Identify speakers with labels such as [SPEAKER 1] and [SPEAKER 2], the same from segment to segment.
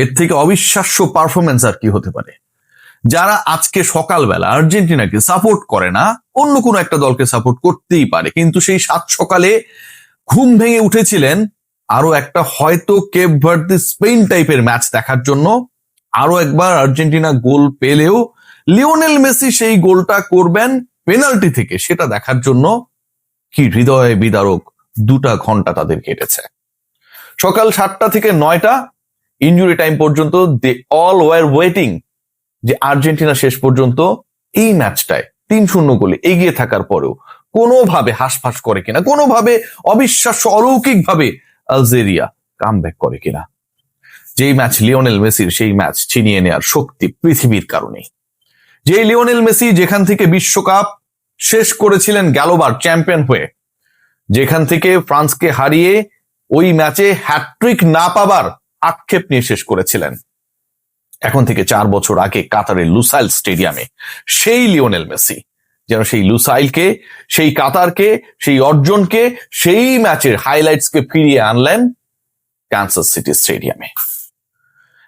[SPEAKER 1] এর থেকে অবিশ্বাস্য পারফরমেন্স আর কি হতে পারে? যারা আজকে সকালবেলা আর্জেন্টিনাকে সাপোর্ট করে না, অন্য কোনো একটা দলকে সাপোর্ট করতেই পারে, কিন্তু সেই সাত সকালে ঘুম ভেঙে উঠেছিলেন আরো একটা হয়তো কেপ ভার্দে স্পেন টাইপের ম্যাচ দেখার জন্য। আরো একবার আর্জেন্টিনা গোল পেলেও লিওনেল মেসি সেই গোলটা করবেন পেনাল্টি থেকে, সেটা দেখার জন্য কি হৃদয় বিদারক 2 ঘন্টা তাদের কেটেছে। সকাল 7টা থেকে 9টা ইনজুরি টাইম পর্যন্ত দে অল ওয়ার ওয়েটিং যে আর্জেন্টিনা শেষ পর্যন্ত এই ম্যাচটায় 3-0 গোলে এগিয়ে থাকার পরেও কোনোভাবে হাঁসফাঁস করে কিনা, কোনোভাবে অবিশ্বাস্য অলৌকিক ভাবে আলজেরিয়া কামব্যাক করে কিনা। যেই ম্যাচ লিওনেল মেসির, সেই ম্যাচ ছিনিয়ে নেওয়ার শক্তি পৃথিবীর কারণে। যেই লিওনেল মেসি যেখান থেকে বিশ্বকাপ শেষ করেছিলেন গেলবার চ্যাম্পিয়ন হয়ে, যেখান থেকে ফ্রান্সকে হারিয়ে ওই ম্যাচে হ্যাটট্রিক না পাবার আক্ষেপ নিয়ে শেষ করেছিলেন, এখন থেকে 4 বছর আগে কাতারের লুসাইল স্টেডিয়ামে সেই লিওনেল মেসি যেন সেই লুসাইলকে, সেই কাতারকে, সেই অর্জনকে, সেই ম্যাচের হাইলাইটসকে ফিরিয়ে আনলেন কানসাস সিটি স্টেডিয়ামে।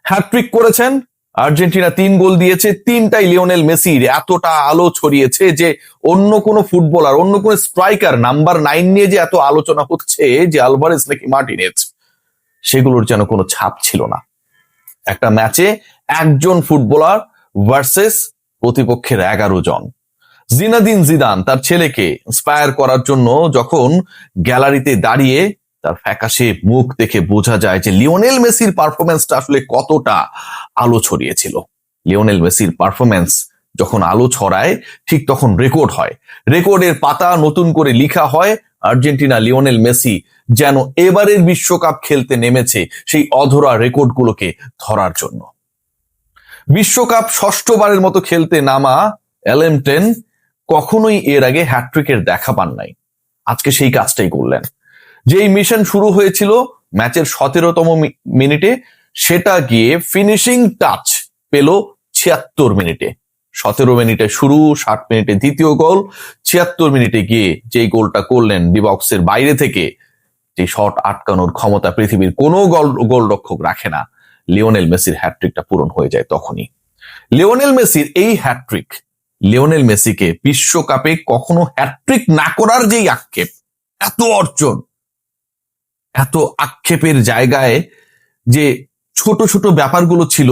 [SPEAKER 1] হ্যাটট্রিক করেছেন, আর্জেন্টিনা 3 গোল দিয়েছে, 3টাই লিওনেল মেসির। এতটা আলো ছড়িয়েছে যে অন্য কোন ফুটবলার, অন্য কোন স্ট্রাইকার নাম্বার 9 নিয়ে যে এত আলোচনা হচ্ছে যে আলভারেজ নাকি মার্টিনেজ, সেগুলোর যেন কোনো ছাপ ছিল না। একটা ম্যাচে একজন ফুটবলার ভার্সেস প্রতিপক্ষের 11 জন। জিনাদিন জিদান তার ছেলেকে ইন্সপায়ার করার জন্য যখন গ্যালারিতে দাঁড়িয়ে তার ফ্যাকাশে মুখ দেখে বোঝা যায় যে লিওনেল মেসির পারফরমেন্সটা আসলে কতটা আলো ছড়িয়েছিল। লিওনেল মেসির পারফরমেন্স যখন আলো ছড়ায় ঠিক তখন রেকর্ড হয়, রেকর্ডের পাতা নতুন করে লিখা হয়। আর্জেন্টিনা লিওনেল মেসি যেন এবারের বিশ্বকাপ খেলতে নেমেছে সেই অধরা রেকর্ডগুলোকে ধরার জন্য। বিশ্বকাপ 6ষ্ঠবারের মতো খেলতে নামা এলএম10 কখনোই এর আগে হ্যাটট্রিকের দেখা পান নাই, আজকে সেই কাজটাই করলেন। যেই মিশন শুরু হয়েছিল ম্যাচের 17তম মিনিটে, সেটা গিয়ে ফিনিশিং টাচ পেল 76 মিনিটে। 17 মিনিটে শুরু, 60 মিনিটে দ্বিতীয় গোল, 76 মিনিটে গিয়ে যেই গোলটা করলেন ডিবক্সের বাইরে থেকে, যে শট আটকানোর ক্ষমতা পৃথিবীর কোনো গোলরক্ষক রাখে না, লিওনেল মেসির হ্যাটট্রিকটা পূরণ হয়ে যায় তখনই। লিওনেল মেসির এই হ্যাটট্রিক লিওনেল মেসিকে বিশ্বকাপে কখনো হ্যাটট্রিক না করার যেই আক্ষেপ, এত অর্জন, এত আক্ষেপের জায়গায় যে ছোট ছোট ব্যাপারগুলো ছিল,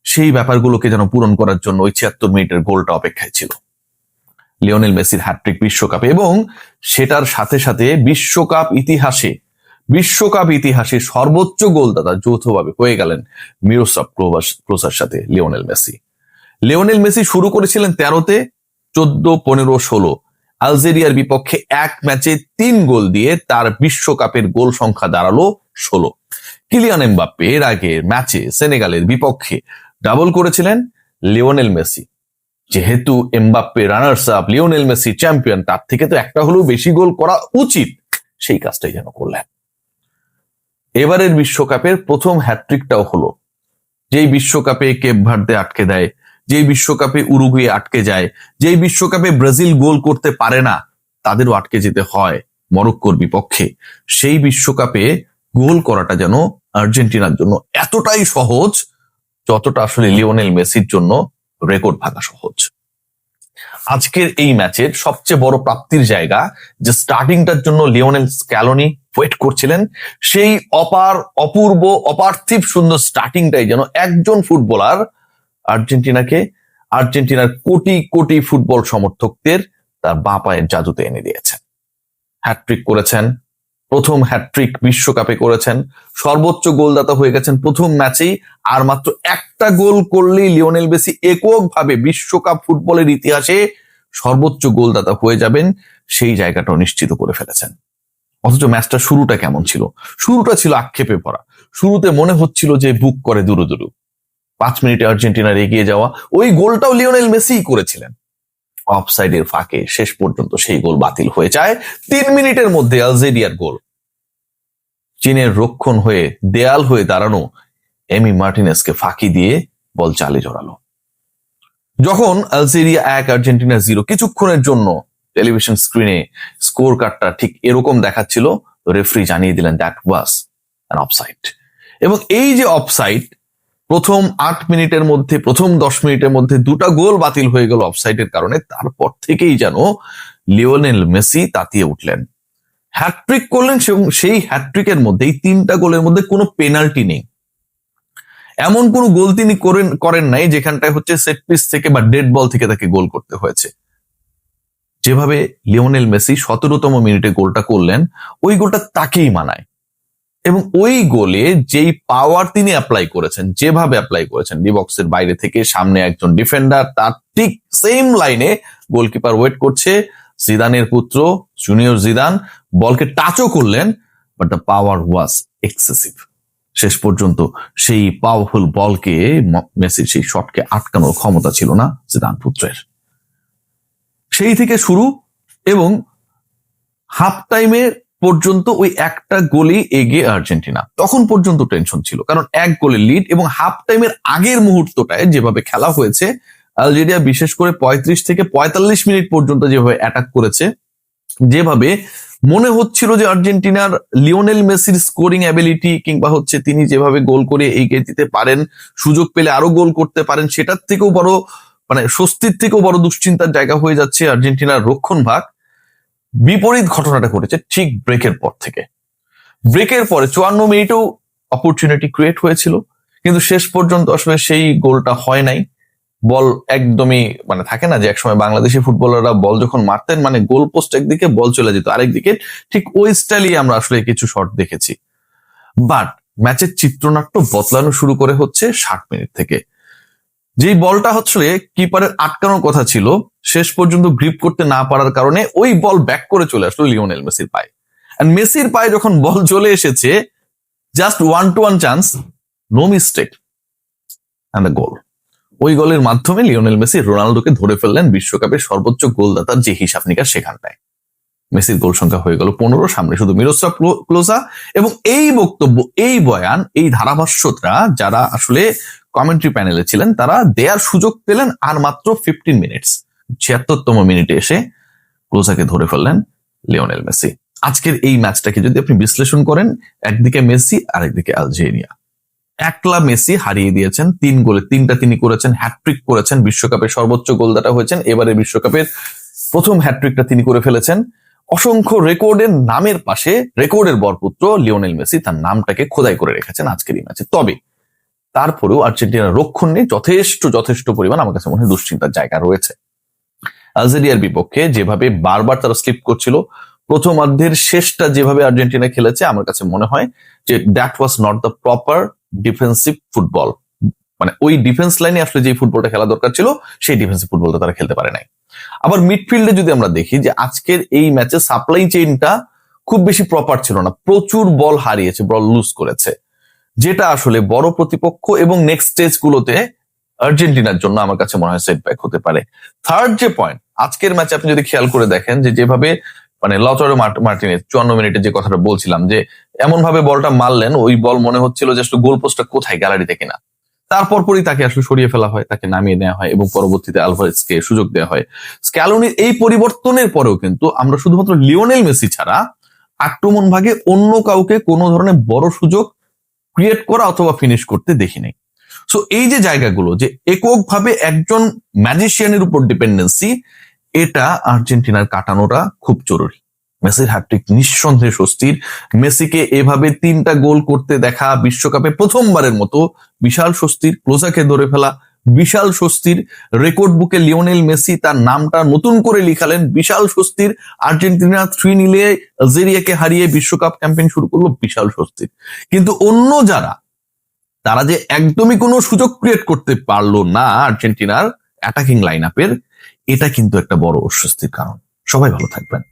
[SPEAKER 1] সেই ব্যাপারগুলোকে যেন পূরণ করার জন্য ওই 76 মিনিটের গোলটা অপেক্ষায় ছিল। লিওনেল মেসির হ্যাটট্রিক বিশ্বকাপে, এবং সেটার সাথে সাথে বিশ্বকাপ ইতিহাসে সর্বোচ্চ গোলদাতা যৌথভাবে হয়ে গেলেন মিরোস্লাভ ক্লোসার সাথে লিওনেল মেসি শুরু করেছিলেন 13তে, 14, 15, 16 আলজেরিয়ার বিপক্ষে এক ম্যাচে 3 গোল দিয়ে তার বিশ্বকাপের গোল সংখ্যা দাঁড়ালো 16। কিলিয়ান এমবাপ্পে এর আগে ম্যাচে সেনেগালের বিপক্ষে ডাবল করেছিলেন। লিওনেল মেসি যেহেতু Mbappe runners up, Lionel Messi champion, তার থেকে তো একটা হলেও বেশি গোল করা উচিত, সেই কাজটাই যেন করলেন। এবারের বিশ্বকাপের প্রথম হ্যাটট্রিকটাও হলো, যেই বিশ্বকাপে কেপ ভার্দে আটকে দেয়, যেই বিশ্বকাপে উরুগুয়ে আটকে যায়, যেই বিশ্বকাপে ব্রাজিল গোল করতে পারে না, তাদেরও আটকে যেতে হয় মরক্কোর বিপক্ষে, সেই বিশ্বকাপে গোল করাটা যেন আর্জেন্টিনার জন্য এতটাই সহজ যতটা আসলে লিওনেল মেসির জন্য রেকর্ড ভাঙা সহজ। আজকের এই ম্যাচের সবচেয়ে বড় প্রাপ্তির জায়গা, যে স্টার্টিংটার জন্য লিওনেল স্ক্যালোনি ওয়েট করছিলেন, সেই অপূর্ব অপার্থিব সুন্দর স্টার্টিংটাই যেন একজন ফুটবলার আর্জেন্টিনার কোটি কোটি ফুটবল সমর্থকদের তার বাঁ পায়ের জাদুতে এনে দিয়েছেন। হ্যাটট্রিক করেছেন, প্রথম হ্যাটট্রিক বিশ্বকাপে করেছেন, সর্বোচ্চ গোলদাতা হয়ে গেছেন প্রথম ম্যাচেই। আর মাত্র একটা গোল করলেই লিওনেল মেসি এককভাবে বিশ্বকাপ ফুটবলের ইতিহাসে সর্বোচ্চ গোলদাতা হয়ে যাবেন, সেই জায়গাটাও নিশ্চিত করে ফেলেছেন। অথচ ম্যাচটা শুরুটা কেমন ছিল? শুরুটা ছিল আক্ষেপে ভরা। শুরুতে মনে হচ্ছিল যে বুক করে দুরু 5 মিনিটে আর্জেন্টিনার এগিয়ে যাওয়া, ওই গোলটাও লিওনেল মেসিই করেছিলেন। অফসাইডের ফাঁকে শেষ পর্যন্ত সেই গোল বাতিল হয়ে যায়। 3 মিনিটের মধ্যে আলজেরিয়ার গোল। চীনের রক্ষণ হয়ে দেয়াল হয়ে দাঁড়ানো এমি মার্টিনেজকে ফাঁকি দিয়ে বল চালে জড়ালো। যখন আলজেরিয়া 1 আর্জেন্টিনা 0, কিছুক্ষণের জন্য টেলিভিশন স্ক্রিনে স্কোর কার্ডটা ঠিক এরকম দেখাচ্ছিল, রেফারি জানিয়ে দিলেন দ্যাট ওয়াজ অ্যান অফসাইড। এবং এই যে অফসাইড, প্রথম 8 মিনিটের মধ্যে, প্রথম 10 মিনিটের মধ্যে 2টা গোল বাতিল হয়ে গেল অফসাইডের কারণে। তারপর থেকেই যেন লিওনেল মেসি তাতিয়ে উঠলেন, হ্যাটট্রিক করলেন। সেই হ্যাটট্রিকের মধ্যে, এই 3টা গোলের মধ্যে কোনো পেনাল্টি নেই। এমন কোনো গোল তিনি করেন নাই যেখানটায় হচ্ছে সেট পিস থেকে বা ডেড বল থেকে তাকে গোল করতে হয়েছে। যেভাবে লিওনেল মেসি 17তম মিনিটে গোলটা করলেন, ওই গোলটা তাকেই মানায়। এবং ওই গোলে যেই পাওয়ার তিনি অ্যাপ্লাই করেছেন, যেভাবে অ্যাপ্লাই করেছেন, ডি বক্সের বাইরে থেকে সামনে একজন ডিফেন্ডার, তার ঠিক সেম লাইনে গোলকিপার ওয়েট করছে, জিদানের পুত্র জুনিয়র জিদান বলকে টাচও করলেন, but the power was excessive. শেষ পর্যন্ত সেই পাওয়ারফুল বলকে, মেসির সেই শটকে আটকানোর ক্ষমতা ছিল না জিদান পুত্রের। সেই থেকে শুরু, এবং হাফ টাইমে পর্যন্ত ওই একটা গোলই এগিয়ে আর্জেন্টিনা। তখন পর্যন্ত টেনশন ছিল, কারণ 1 গোলের লিড। এবং হাফ টাইমের আগের মুহূর্তটায় যেভাবে খেলা হয়েছে, আলজেরিয়া বিশেষ করে 35 থেকে 45 মিনিট পর্যন্ত যেভাবে অ্যাটাক করেছে, যেভাবে মনে হচ্ছিল যে আর্জেন্টিনার লিওনেল মেসির স্কোরিং অ্যাবিলিটি কিংবা হচ্ছে তিনি যেভাবে গোল করে এগিয়ে দিতে পারেন, সুযোগ পেলে আরো গোল করতে পারেন, সেটার থেকেও বড়, মানে স্বস্তির থেকেও বড় দুশ্চিন্তার জায়গা হয়ে যাচ্ছে আর্জেন্টিনার রক্ষণ ভাগ। বিপরীত ঘটনাটা ঘটেছে ঠিক ব্রেকের পর থেকে। ব্রেকের পরে 54 মিনিটেও অপরচুনিটি ক্রিয়েট হয়েছিল, কিন্তু শেষ পর্যন্ত আসলে সেই গোলটা হয় নাই। বল একদমই, মানে থাকে না যে একসময় বাংলাদেশি ফুটবলাররা বল যখন মারতেন, মানে গোল পোস্ট একদিকে, বল চলে যেত আরেকদিকে, ঠিক ওই স্টাইলই আমরা আসলে কিছু শট দেখেছি। বাট ম্যাচের চিত্রনাট্য বদলানো শুরু করে হচ্ছে 60 মিনিট থেকে। যেই বলটা হচ্ছে কিপারের আটকানোর কথা ছিল, শেষ পর্যন্ত গ্রিপ করতে না পারার কারণে ওই বল ব্যাক করে চলে আসলো লিওনেল মেসির পায়ে। এন্ড মেসির পায়ে যখন বল চলে এসেছে, just 1-to-1 chance, no mistake, and the goal. ওই গোলের মাধ্যমে লিওনেল মেসি রোনালদোকে ধরে ফেললেন বিশ্বকাপের সর্বোচ্চ গোলদাতার যে হিসাব নিকাশ, সেখানটায় মেসির গোল সংখ্যা হয়ে গেল 15, সামনে শুধু মিরোস্লাভ ক্লোজা। এবং এই বক্তব্য, এই বয়ান, এই ধারাভাষ্যটা যারা আসলে কমেন্ট্রি প্যানেলে ছিলেন, তারা দেয়ার সুযোগ পেলেন আর মাত্র 15 মিনিটস। 76তম মিনিটে এসে ক্লোজাকে ধরে ফেললেন লিওনেল মেসি। আজকের এই ম্যাচটাকে যদি আপনি বিশ্লেষণ করেন, একদিকে মেসি আর একদিকে আলজেরিয়া। একলা মেসি হারিয়ে দিয়েছেন 3 গোলে, 3টা তিনি করেছেন, হ্যাটট্রিক করেছেন, বিশ্বকাপের সর্বোচ্চ গোলদাতা হয়েছেন, এবারে বিশ্বকাপের প্রথম হ্যাটট্রিকটা তিনি করে ফেলেছেন। অসংখ্য রেকর্ডের নামের পাশে রেকর্ডের বরপুত্র লিওনেল মেসি তার নামটাকে খোদাই করে রেখেছেন আজকের এই ম্যাচে। তবে তারপরেও আর্জেন্টিনার রক্ষণ নিয়ে যথেষ্ট পরিমাণ আমার কাছে মনে হয় দুশ্চিন্তার জায়গা রয়েছে। আলজেরিয়ার বিপক্ষে যেভাবে বারবার তারা স্লিপ করছিল, প্রথমার্ধের শেষটা যেভাবে আর্জেন্টিনা খেলেছে, আমার কাছে মনে হয় যে that was not the proper defensive football. মানে ওই ডিফেন্স লাইনে আসলে যে ফুটবলটা খেলা দরকার ছিল, সেই ডিফেন্সিভ ফুটবলটা তারা খেলতে পারে নাই। আবার মিডফিল্ডে যদি আমরা দেখি, যে আজকের এই ম্যাচে সাপ্লাই চেইনটা খুব বেশি প্রপার ছিল না, প্রচুর বল হারিয়েছে, বল লুজ করেছে, যেটা আসলে বড় প্রতিপক্ষ এবং নেক্সট স্টেজ গুলোতে আর্জেন্টিনার জন্য আমার কাছে মনে হয় সেটব্যাক হতে পারে। থার্ড যে পয়েন্ট, আজকের ম্যাচে আপনি যদি খেয়াল করে দেখেন, যে যেভাবে মানে লতারো মার্টিনেজ 54 মিনিটে যে কথাটা বলছিলাম, যে এমন ভাবে বলটা মারলেন, ওই বল মনে হচ্ছিল যে আসলে গোল পোস্টটা কোথায়, গ্যালারিতে কিনা। তারপর পরই তাকে আসলে সরিয়ে ফেলা হয়, তাকে নামিয়ে নেওয়া হয় এবং পরবর্তীতে আলভারেজকে সুযোগ দেওয়া হয়। স্ক্যালোনির এই পরিবর্তনের পরেও কিন্তু আমরা শুধুমাত্র লিওনেল মেসি ছাড়া আক্রমণ ভাগে অন্য কাউকে কোনো ধরনের বড় সুযোগ ক্রিয়েট করা অথবা ফিনিশ করতে দেখি নাই। সো এই যে জায়গাগুলো, যে এককভাবে একজন ম্যাজিশিয়ানের উপর ডিপেন্ডেন্সি, এটা আর্জেন্টিনার কাটানোটা খুব জরুরি। মেসির হ্যাটট্রিক নিঃসন্দেহে স্বস্তির। মেসিকে এভাবে 3টা গোল করতে দেখা বিশ্বকাপে প্রথমবারের মতো বিশাল স্বস্তির। ক্লোজাকে ধরে ফেলা বিশাল স্বস্তির। রেকর্ড বুকে লিওনেল মেসি তার নামটা নতুন করে লিখালেন, বিশাল স্বস্তির। আর্জেন্টিনা 3-0 আলজেরিয়াকে হারিয়ে বিশ্বকাপ ক্যাম্পেইন শুরু করলো, বিশাল স্বস্তির। কিন্তু অন্য যারা, তারা যে একদমই কোনো সুযোগ ক্রিয়েট করতে পারলো না আর্জেন্টিনার অ্যাটাকিং লাইন আপের, এটা কিন্তু একটা বড় অস্বস্তির কারণ। সবাই ভালো থাকবেন।